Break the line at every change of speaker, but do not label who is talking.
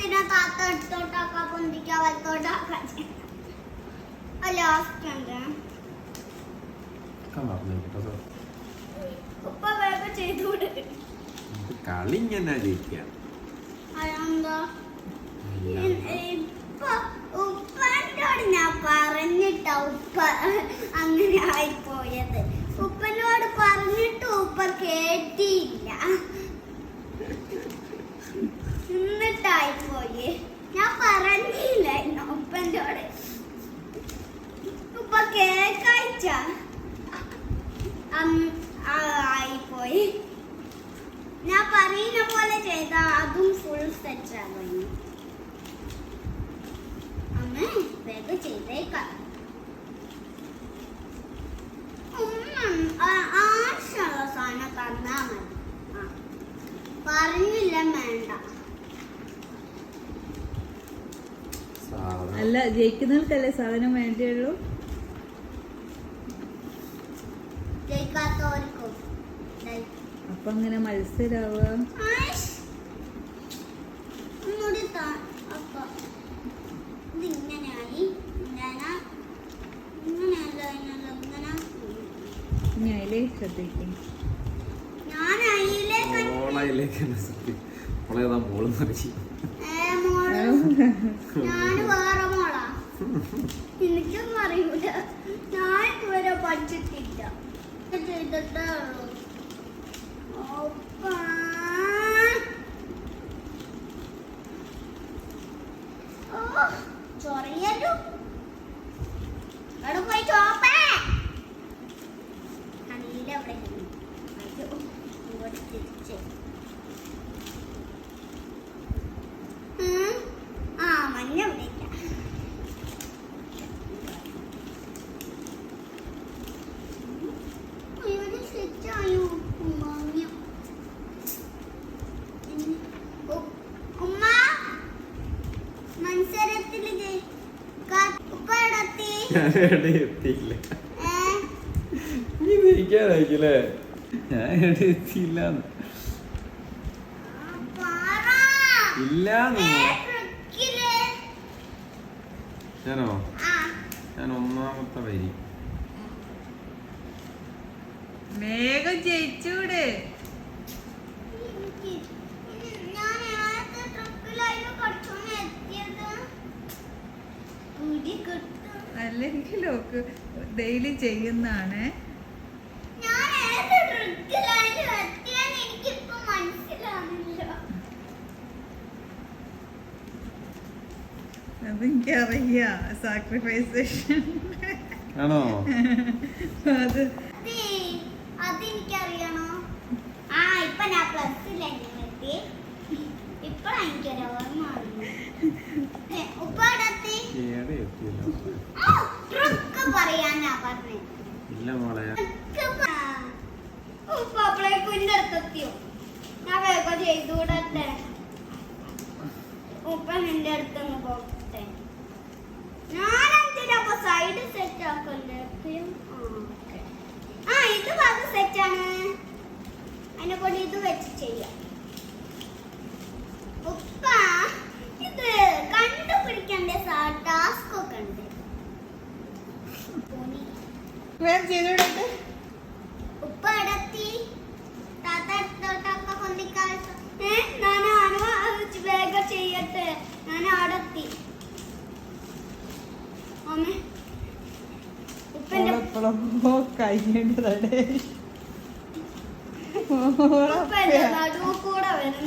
എന്തിനാ താത്ത എടുത്തോട്ടാക്കാ പൊന്തിക്കാ വലത്തോട്ടാക്കാ ഉപ്പ വേഗം ചെയ്തൂടെ
കളി ഇങ്ങനെ ജയിക്കാം.
ഉപ്പനോട് ഞാൻ പറഞ്ഞിട്ട ഉപ്പ അങ്ങനെ ആയിപ്പോയത്. ഉപ്പനോട് പറഞ്ഞിട്ട് ഉപ്പ കേട്ടില്ല, എന്നിട്ടായിപ്പോയി. ഞാൻ പറഞ്ഞില്ല ഉപ്പനോട്. ഉപ്പ കേക്കയച്ച ആയിപ്പോയി. ഞാൻ പറയുന്ന പോലെ ചെയ്ത അതും ഫുൾ സെറ്റ് ആകുന്നു. അമ്മ വേഗം ചെയ്തേക്കാം. ആവശ്യമുള്ള സാധനം തന്നാ മതി. പറഞ്ഞില്ല വേണ്ട.
അല്ല, ജയിക്കുന്നവർക്കല്ലേ സാധനം വേണ്ടിയുള്ളൂ.
ജയിക്കാത്തവർക്കും
അപ്പൊ അങ്ങനെ മത്സരാവുക. ഇങ്ങനെ ശ്രദ്ധിക്കും.
ഞാന് വേറെ മോളാ, എനിക്കൊന്നും അറിയൂല. ഞാൻ ഇതുവരെ പഠിച്ചിട്ടില്ല, ചെയ്തിട്ടേ ഉള്ളൂ. ചൊറിയല്ലോ അവിടെ പോയി ചോപ്പേ കണിയിലെവിടെ തിരിച്ച് മഞ്ഞ ഇവിടെ ഇല്ല.
എത്തിയില്ല, നീ ജയിക്കാനായില്ലേ? ഞാൻ എവിടെ എത്തിയില്ലാന്ന് ഇല്ലാന്ന്. ഞാനോ? ഞാൻ ഒന്നാമത്തെ വരി.
വേഗം ജയിച്ചൂടെ? അല്ലെങ്കിലോ ഡെയിലി ചെയ്യുന്നതാണ്. അതെനിക്കറിയാ, സാക്രിഫൈസ്
ആണോ?
അതെനിക്കറിയണോ? ഇപ്പൊ ഞാൻ പ്ലസ്സിലെത്തി. ഇപ്പഴാ എനിക്കൊരു ഓർമ്മ പറയാനാ പറഞ്ഞേ.
ഇല്ല മോളെ,
ഉപ്പളേക്കുന്റെ അടുത്തെത്തിയോ? ഞാൻ വേഗം ചെയ്തുകൂടട്ടെ. ഉപ്പ നിന്റെ അടുത്തൊന്ന് പോകട്ടെ. ഞാനെന്തിനാ സൈഡ് സെറ്റ് ആക്കല്ലേ? ഇത് ഭാഗം സെറ്റാണ്, അതിനെ കൊണ്ട് ഇത് വെച്ച് ചെയ്യാം. ഉപ്പ ഇത് കണ്ടുപിടിക്കണ്ടേ ടാസ്ക് ഒക്കെ ഉണ്ട്. ഉപ്പ അടത്തി താത്ത എടുത്തോട്ടൊക്കെ കൊണ്ടിക്കാൻ ഞാൻ വേഗം ചെയ്യട്ടെ. ഞാൻ അടത്തി
കഴിഞ്ഞിട്ട്
നടൂ കൂടെ വരണം.